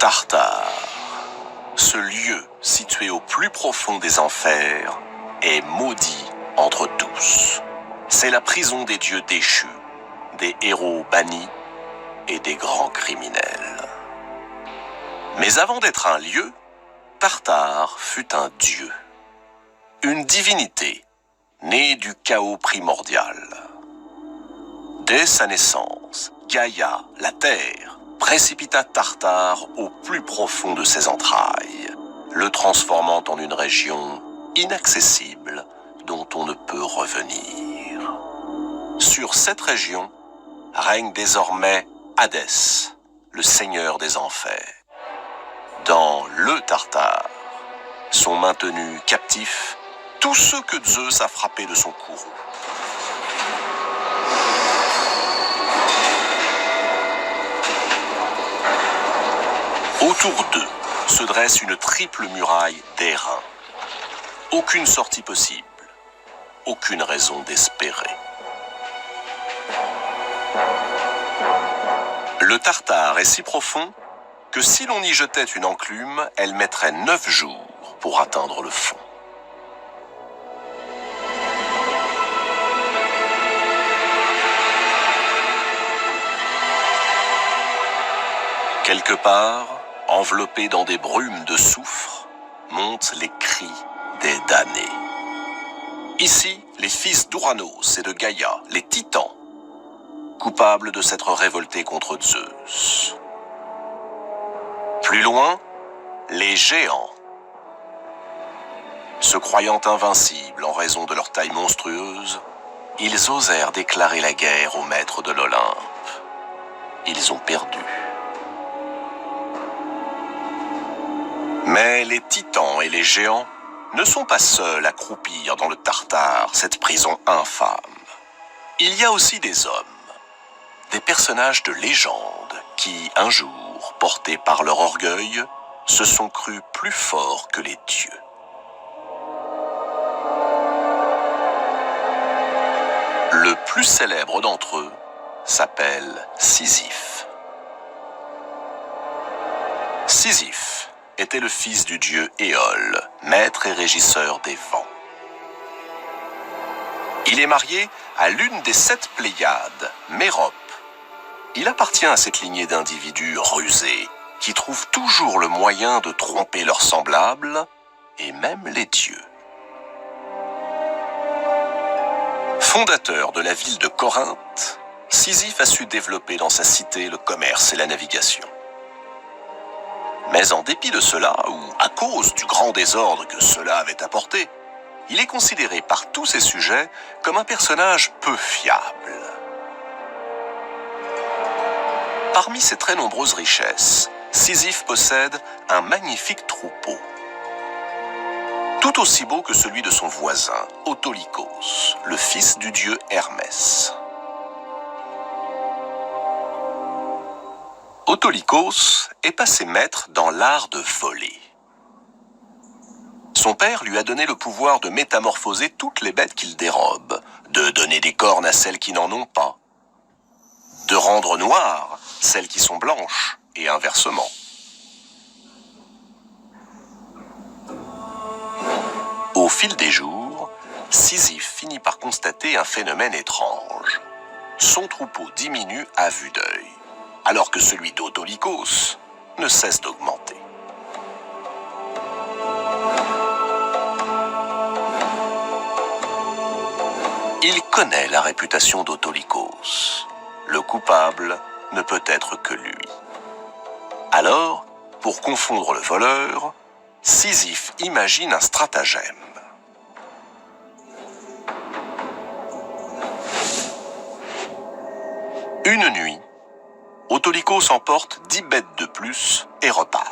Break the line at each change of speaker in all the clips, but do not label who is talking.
Tartare, ce lieu situé au plus profond des enfers, est maudit entre tous. C'est la prison des dieux déchus, des héros bannis et des grands criminels. Mais avant d'être un lieu, Tartare fut un dieu, une divinité née du chaos primordial. Dès sa naissance, Gaïa, la terre, précipita Tartare au plus profond de ses entrailles, le transformant en une région inaccessible dont on ne peut revenir. Sur cette région règne désormais Hadès, le seigneur des enfers. Dans le Tartare sont maintenus captifs tous ceux que Zeus a frappés de son courroux. Autour d'eux se dresse une triple muraille d'airain. Aucune sortie possible, aucune raison d'espérer. Le Tartare est si profond que si l'on y jetait une enclume, elle mettrait 9 jours pour atteindre le fond. Quelque part, enveloppés dans des brumes de soufre, montent les cris des damnés. Ici, les fils d'Ouranos et de Gaïa, les titans, coupables de s'être révoltés contre Zeus. Plus loin, les géants, se croyant invincibles en raison de leur taille monstrueuse, ils osèrent déclarer la guerre aux maîtres de l'Olympe. Ils ont perdu. Mais les titans et les géants ne sont pas seuls à croupir dans le Tartare, cette prison infâme. Il y a aussi des hommes, des personnages de légende qui, un jour, portés par leur orgueil, se sont crus plus forts que les dieux. Le plus célèbre d'entre eux s'appelle Sisyphe. Sisyphe était le fils du dieu Éole, maître et régisseur des vents. Il est marié à l'une des 7 Pléiades, Mérope. Il appartient à cette lignée d'individus rusés qui trouvent toujours le moyen de tromper leurs semblables et même les dieux. Fondateur de la ville de Corinthe, Sisyphe a su développer dans sa cité le commerce et la navigation. Mais en dépit de cela, ou à cause du grand désordre que cela avait apporté, il est considéré par tous ses sujets comme un personnage peu fiable. Parmi ses très nombreuses richesses, Sisyphe possède un magnifique troupeau, tout aussi beau que celui de son voisin, Autolycos, le fils du dieu Hermès. Autolycos est passé maître dans l'art de voler. Son père lui a donné le pouvoir de métamorphoser toutes les bêtes qu'il dérobe, de donner des cornes à celles qui n'en ont pas, de rendre noires celles qui sont blanches, et inversement. Au fil des jours, Sisyphe finit par constater un phénomène étrange. Son troupeau diminue à vue d'œil, alors que celui d'Autolycos ne cesse d'augmenter. Il connaît la réputation d'Autolycos. Le coupable ne peut être que lui. Alors, pour confondre le voleur, Sisyphe imagine un stratagème. Une nuit, Autolycos emporte 10 bêtes de plus et repart.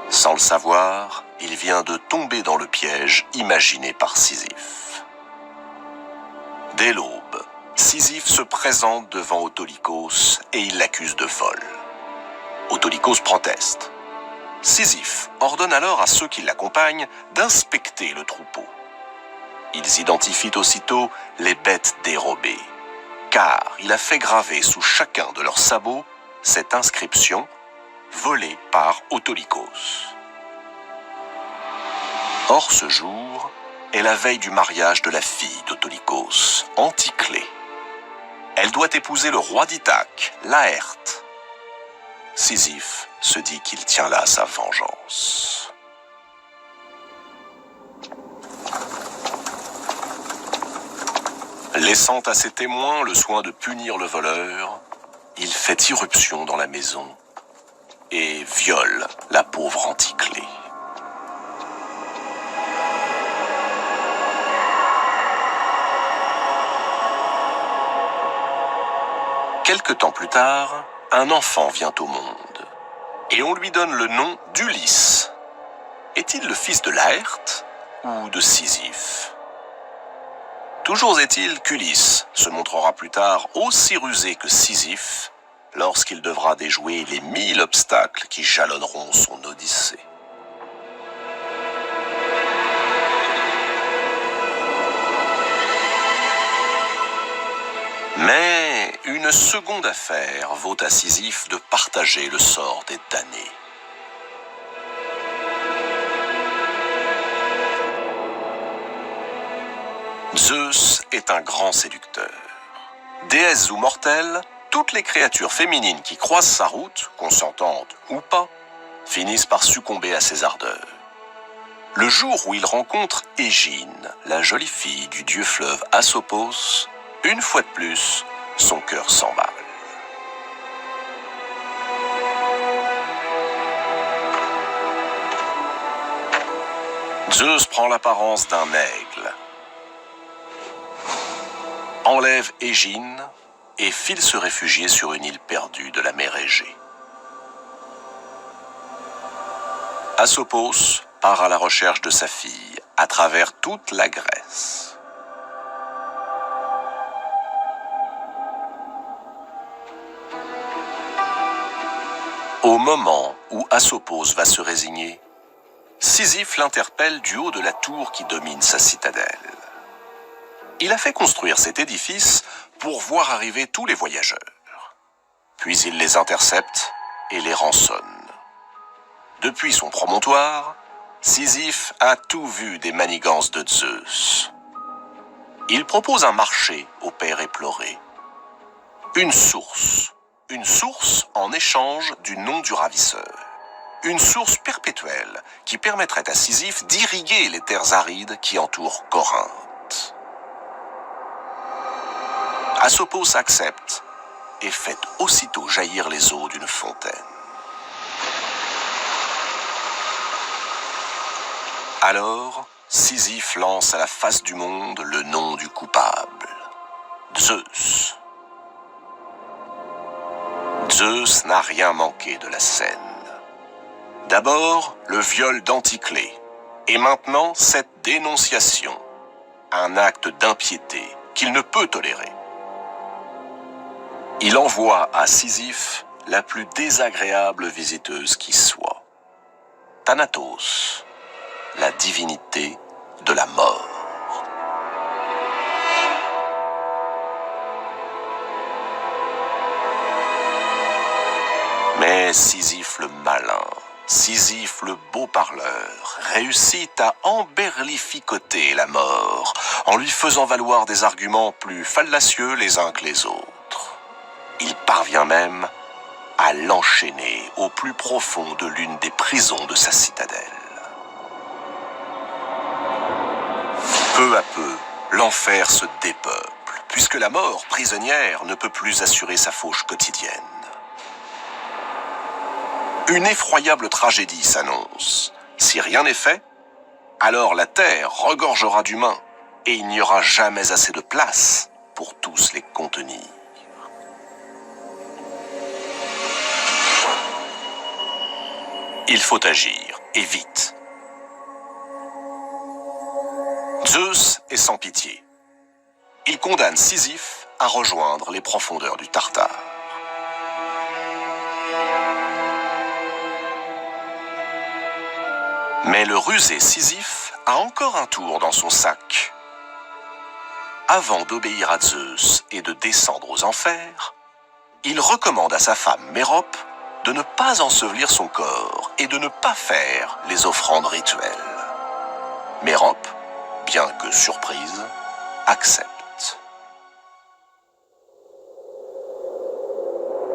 Sans le savoir, il vient de tomber dans le piège imaginé par Sisyphe. Dès l'aube, Sisyphe se présente devant Autolycos et il l'accuse de vol. Autolycos proteste. Sisyphe ordonne alors à ceux qui l'accompagnent d'inspecter le troupeau. Ils identifient aussitôt les bêtes dérobées, car il a fait graver sous chacun de leurs sabots cette inscription volée par Autolycos. Or ce jour est la veille du mariage de la fille d'Autolycos, Anticlée. Elle doit épouser le roi d'Ithaque, Laërte. Sisyphe se dit qu'il tient là sa vengeance. Laissant à ses témoins le soin de punir le voleur, il fait irruption dans la maison et viole la pauvre Anticlée. Quelque temps plus tard, un enfant vient au monde et on lui donne le nom d'Ulysse. Est-il le fils de Laërte ou de Sisyphe? Toujours est-il qu'Ulysse se montrera plus tard aussi rusé que Sisyphe lorsqu'il devra déjouer les 1000 obstacles qui jalonneront son odyssée. Mais une seconde affaire vaut à Sisyphe de partager le sort des damnés. Zeus est un grand séducteur. Déesses ou mortelles, toutes les créatures féminines qui croisent sa route, consentantes ou pas, finissent par succomber à ses ardeurs. Le jour où il rencontre Égine, la jolie fille du dieu fleuve Asopos, une fois de plus, son cœur s'emballe. Zeus prend l'apparence d'un aigle, enlève Égine et file se réfugier sur une île perdue de la mer Égée. Asopos part à la recherche de sa fille à travers toute la Grèce. Au moment où Asopos va se résigner, Sisyphe l'interpelle du haut de la tour qui domine sa citadelle. Il a fait construire cet édifice pour voir arriver tous les voyageurs. Puis il les intercepte et les rançonne. Depuis son promontoire, Sisyphe a tout vu des manigances de Zeus. Il propose un marché au père éploré. Une source en échange du nom du ravisseur. Une source perpétuelle qui permettrait à Sisyphe d'irriguer les terres arides qui entourent Corinthe. Asopos accepte et fait aussitôt jaillir les eaux d'une fontaine. Alors, Sisyphe lance à la face du monde le nom du coupable, Zeus. Zeus n'a rien manqué de la scène. D'abord, le viol d'Anticlée, et maintenant cette dénonciation, un acte d'impiété qu'il ne peut tolérer. Il envoie à Sisyphe la plus désagréable visiteuse qui soit, Thanatos, la divinité de la mort. Mais Sisyphe le malin, Sisyphe le beau parleur, réussit à emberlificoter la mort en lui faisant valoir des arguments plus fallacieux les uns que les autres. Il parvient même à l'enchaîner au plus profond de l'une des prisons de sa citadelle. Peu à peu, l'enfer se dépeuple, puisque la mort prisonnière ne peut plus assurer sa fauche quotidienne. Une effroyable tragédie s'annonce. Si rien n'est fait, alors la terre regorgera d'humains et il n'y aura jamais assez de place pour tous les contenir. Il faut agir, et vite. Zeus est sans pitié. Il condamne Sisyphe à rejoindre les profondeurs du Tartare. Mais le rusé Sisyphe a encore un tour dans son sac. Avant d'obéir à Zeus et de descendre aux enfers, il recommande à sa femme Mérope de ne pas ensevelir son corps et de ne pas faire les offrandes rituelles. Mérope, bien que surprise, accepte.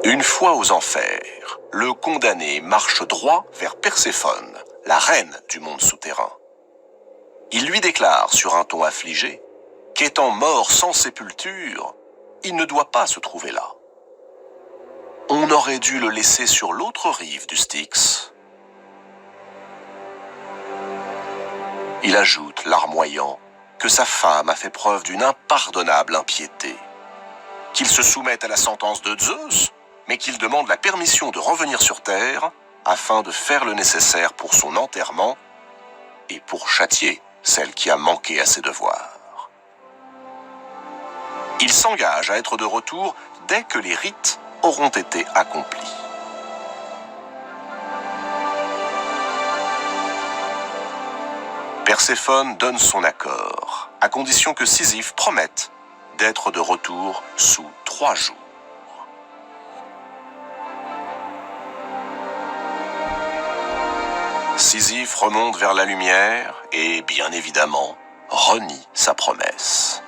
Une fois aux enfers, le condamné marche droit vers Perséphone, la reine du monde souterrain. Il lui déclare sur un ton affligé qu'étant mort sans sépulture, il ne doit pas se trouver là. On aurait dû le laisser sur l'autre rive du Styx. Il ajoute, larmoyant, que sa femme a fait preuve d'une impardonnable impiété, qu'il se soumette à la sentence de Zeus, mais qu'il demande la permission de revenir sur Terre afin de faire le nécessaire pour son enterrement et pour châtier celle qui a manqué à ses devoirs. Il s'engage à être de retour dès que les rites auront été accomplis. Perséphone donne son accord, à condition que Sisyphe promette d'être de retour sous 3 jours. Sisyphe remonte vers la lumière et, bien évidemment, renie sa promesse.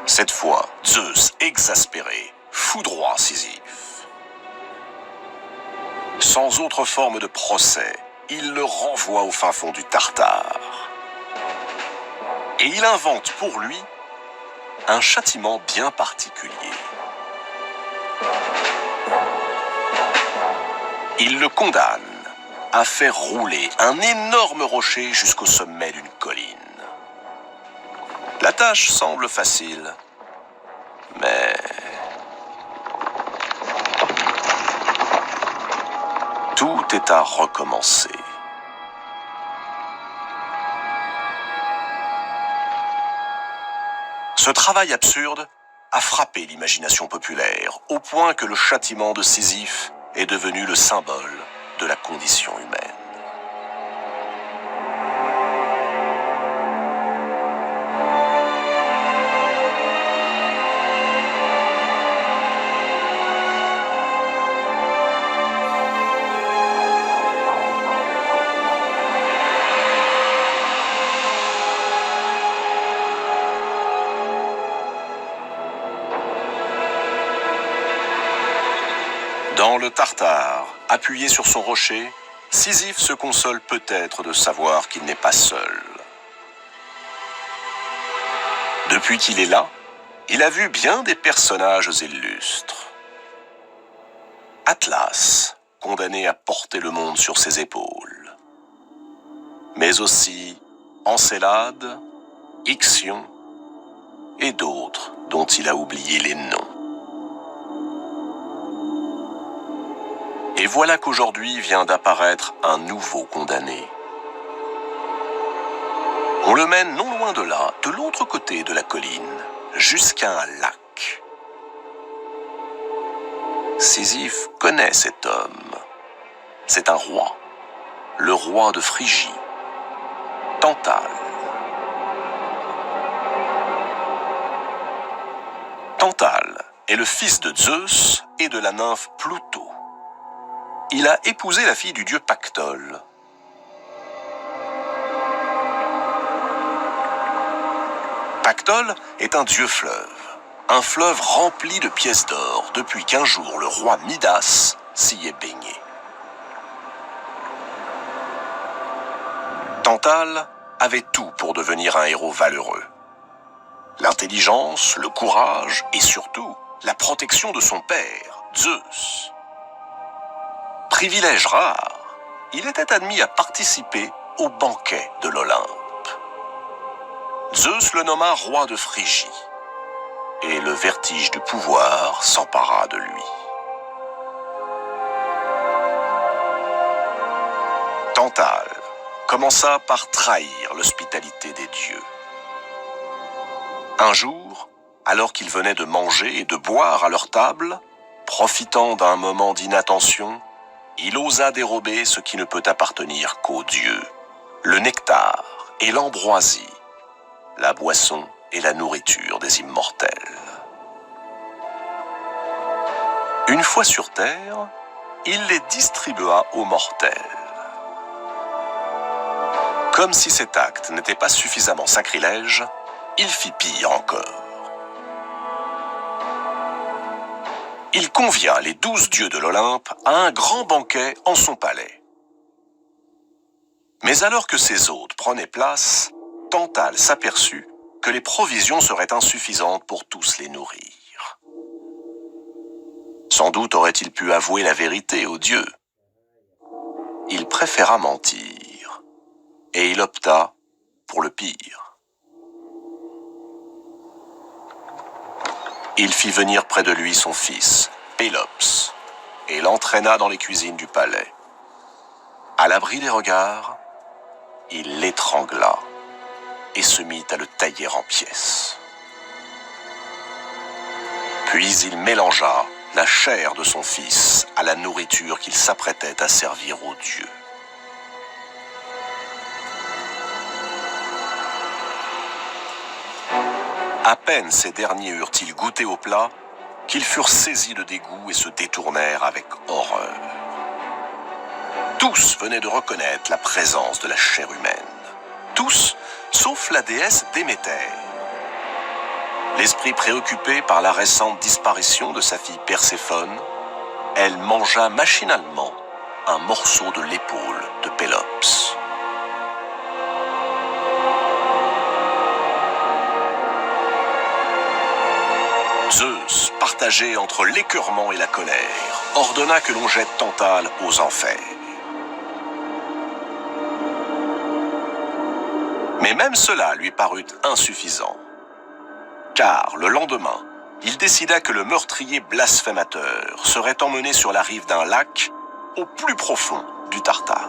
Cette fois, Zeus, exaspéré, foudroie Sisyphe. Sans autre forme de procès, il le renvoie au fin fond du Tartare. Et il invente pour lui un châtiment bien particulier. Il le condamne à faire rouler un énorme rocher jusqu'au sommet d'une colline. La tâche semble facile, mais tout est à recommencer. Ce travail absurde a frappé l'imagination populaire, au point que le châtiment de Sisyphe est devenu le symbole de la condition humaine. Dans le Tartare, appuyé sur son rocher, Sisyphe se console peut-être de savoir qu'il n'est pas seul. Depuis qu'il est là, il a vu bien des personnages illustres. Atlas, condamné à porter le monde sur ses épaules. Mais aussi Encélade, Ixion et d'autres dont il a oublié les noms. Et voilà qu'aujourd'hui vient d'apparaître un nouveau condamné. On le mène non loin de là, de l'autre côté de la colline, jusqu'à un lac. Sisyphe connaît cet homme. C'est un roi, le roi de Phrygie, Tantale. Tantale est le fils de Zeus et de la nymphe Pluto. Il a épousé la fille du dieu Pactole. Pactole est un dieu fleuve, un fleuve rempli de pièces d'or depuis qu'un jour le roi Midas s'y est baigné. Tantale avait tout pour devenir un héros valeureux. L'intelligence, le courage et surtout la protection de son père, Zeus. Privilège rare, il était admis à participer au banquet de l'Olympe. Zeus le nomma roi de Phrygie, et le vertige du pouvoir s'empara de lui. Tantale commença par trahir l'hospitalité des dieux. Un jour, alors qu'ils venaient de manger et de boire à leur table, profitant d'un moment d'inattention, il osa dérober ce qui ne peut appartenir qu'aux dieux, le nectar et l'ambroisie, la boisson et la nourriture des immortels. Une fois sur terre, il les distribua aux mortels. Comme si cet acte n'était pas suffisamment sacrilège, il fit pire encore. Il convia les 12 dieux de l'Olympe à un grand banquet en son palais. Mais alors que ses hôtes prenaient place, Tantale s'aperçut que les provisions seraient insuffisantes pour tous les nourrir. Sans doute aurait-il pu avouer la vérité aux dieux. Il préféra mentir, et il opta pour le pire. Il fit venir près de lui son fils, Pélops, et l'entraîna dans les cuisines du palais. À l'abri des regards, il l'étrangla et se mit à le tailler en pièces. Puis il mélangea la chair de son fils à la nourriture qu'il s'apprêtait à servir aux dieux. À peine ces derniers eurent-ils goûté au plat qu'ils furent saisis de dégoût et se détournèrent avec horreur. Tous venaient de reconnaître la présence de la chair humaine. Tous, sauf la déesse Déméter. L'esprit préoccupé par la récente disparition de sa fille Perséphone, elle mangea machinalement un morceau de l'épaule de Pélops. Zeus, partagé entre l'écœurement et la colère, ordonna que l'on jette Tantale aux enfers. Mais même cela lui parut insuffisant. Car le lendemain, il décida que le meurtrier blasphémateur serait emmené sur la rive d'un lac au plus profond du Tartare.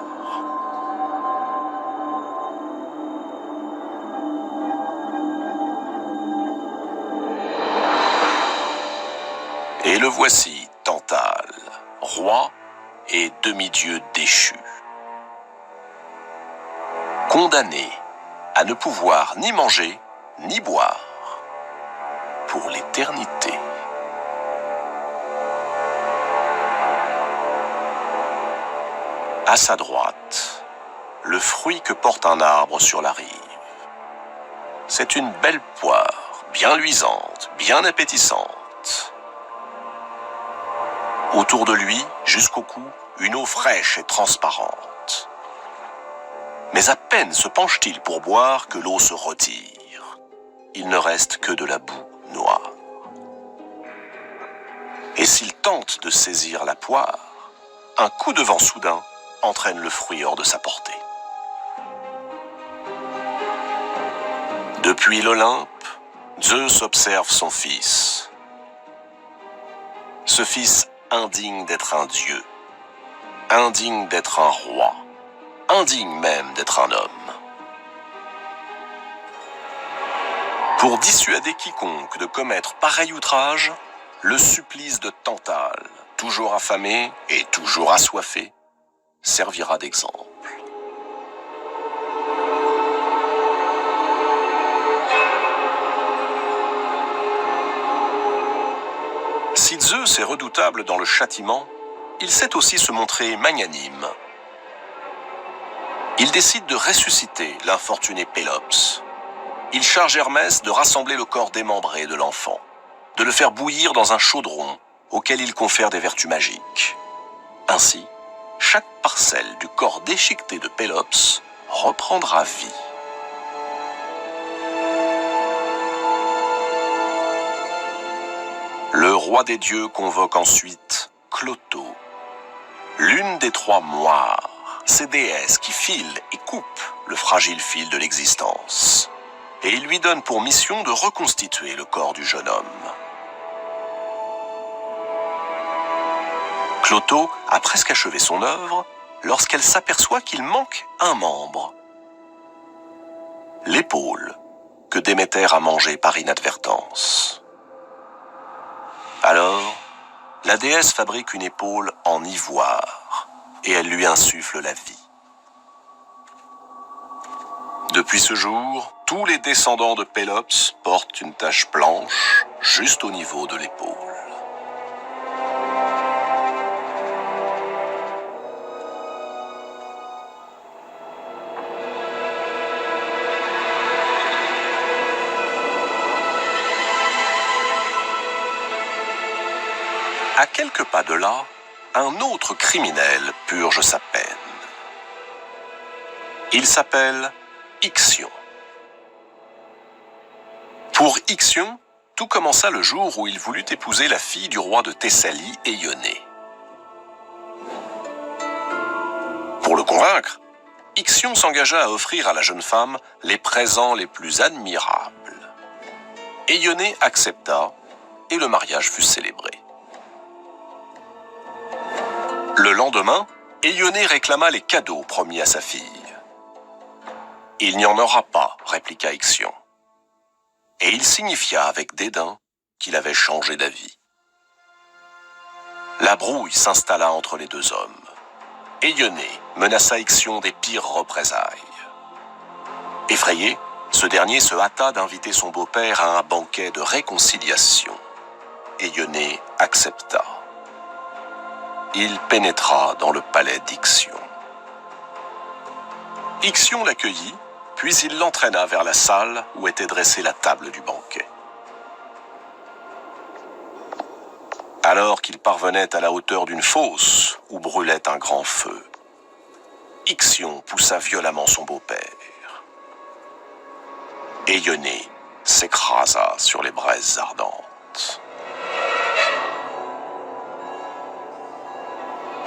Et le voici, Tantale, roi et demi-dieu déchu. Condamné à ne pouvoir ni manger ni boire pour l'éternité. À sa droite, le fruit que porte un arbre sur la rive. C'est une belle poire, bien luisante, bien appétissante. Autour de lui, jusqu'au cou, une eau fraîche et transparente. Mais à peine se penche-t-il pour boire que l'eau se retire. Il ne reste que de la boue noire. Et s'il tente de saisir la poire, un coup de vent soudain entraîne le fruit hors de sa portée. Depuis l'Olympe, Zeus observe son fils. Ce fils indigne d'être un dieu, indigne d'être un roi, indigne même d'être un homme. Pour dissuader quiconque de commettre pareil outrage, le supplice de Tantale, toujours affamé et toujours assoiffé, servira d'exemple. Si Zeus est redoutable dans le châtiment, il sait aussi se montrer magnanime. Il décide de ressusciter l'infortuné Pélops. Il charge Hermès de rassembler le corps démembré de l'enfant, de le faire bouillir dans un chaudron auquel il confère des vertus magiques. Ainsi, chaque parcelle du corps déchiqueté de Pélops reprendra vie. Le roi des dieux convoque ensuite Cloto, l'une des trois moires, ces déesses qui filent et coupent le fragile fil de l'existence, et il lui donne pour mission de reconstituer le corps du jeune homme. Cloto a presque achevé son œuvre lorsqu'elle s'aperçoit qu'il manque un membre, l'épaule que Déméter a mangée par inadvertance. Alors, la déesse fabrique une épaule en ivoire et elle lui insuffle la vie. Depuis ce jour, tous les descendants de Pélops portent une tache blanche juste au niveau de l'épaule. quelques pas de là, un autre criminel purge sa peine. Il s'appelle Ixion. Pour Ixion, tout commença le jour où il voulut épouser la fille du roi de Thessalie, Éionée. Pour le convaincre, Ixion s'engagea à offrir à la jeune femme les présents les plus admirables. Éionée accepta et le mariage fut célébré. Le lendemain, Éionée réclama les cadeaux promis à sa fille. « Il n'y en aura pas, répliqua Ixion. Et il signifia avec dédain qu'il avait changé d'avis. La brouille s'installa entre les deux hommes. Éionée menaça Ixion des pires représailles. Effrayé, ce dernier se hâta d'inviter son beau-père à un banquet de réconciliation. Éionée accepta. Il pénétra dans le palais d'Ixion. Ixion l'accueillit, puis il l'entraîna vers la salle où était dressée la table du banquet. Alors qu'il parvenait à la hauteur d'une fosse où brûlait un grand feu, Ixion poussa violemment son beau-père. Éionée s'écrasa sur les braises ardentes.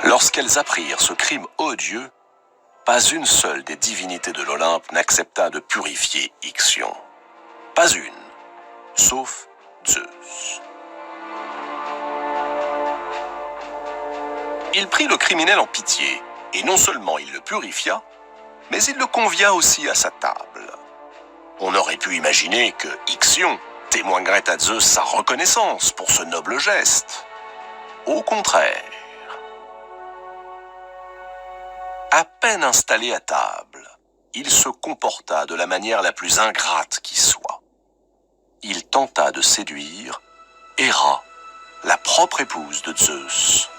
Lorsqu'elles apprirent ce crime odieux, pas une seule des divinités de l'Olympe n'accepta de purifier Ixion. Pas une, sauf Zeus. Il prit le criminel en pitié, et non seulement il le purifia, mais il le convia aussi à sa table. On aurait pu imaginer que Ixion témoignerait à Zeus sa reconnaissance pour ce noble geste. Au contraire. À peine installé à table, il se comporta de la manière la plus ingrate qui soit. Il tenta de séduire Héra, la propre épouse de Zeus.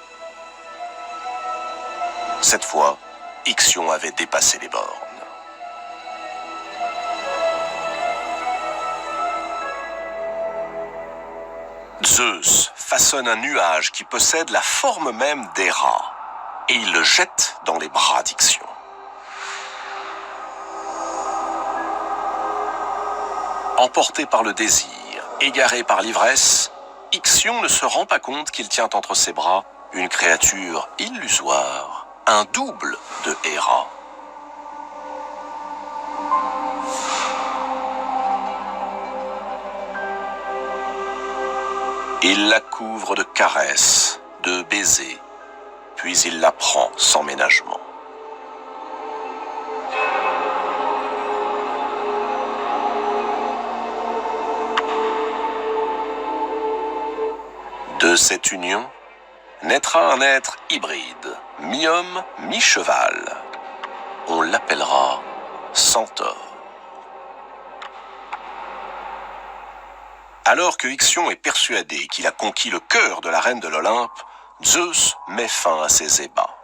Cette fois, Ixion avait dépassé les bornes. Zeus façonne un nuage qui possède la forme même d'Héra, et il le jette dans les bras d'Ixion. Emporté par le désir, égaré par l'ivresse, Ixion ne se rend pas compte qu'il tient entre ses bras une créature illusoire, un double de Héra. Il la couvre de caresses, de baisers, puis il la prend sans ménagement. De cette union naîtra un être hybride, mi-homme, mi-cheval. On l'appellera Centaure. Alors que Ixion est persuadé qu'il a conquis le cœur de la reine de l'Olympe, Zeus met fin à ses ébats.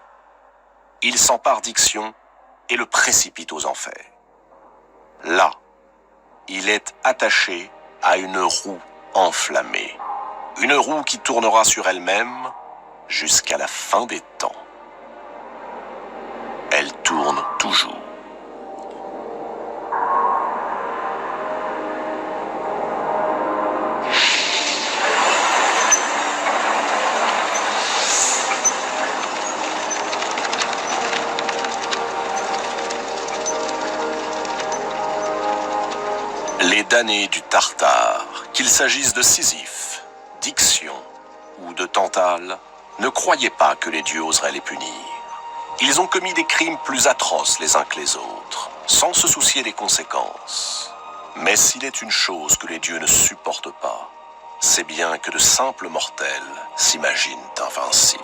Il s'empare d'Ixion et le précipite aux enfers. Là, il est attaché à une roue enflammée. Une roue qui tournera sur elle-même jusqu'à la fin des temps. Elle tourne toujours. Les damnés du Tartare, qu'il s'agisse de Sisyphe, d'Ixion ou de Tantale, ne croyaient pas que les dieux oseraient les punir. Ils ont commis des crimes plus atroces les uns que les autres, sans se soucier des conséquences. Mais s'il est une chose que les dieux ne supportent pas, c'est bien que de simples mortels s'imaginent invincibles.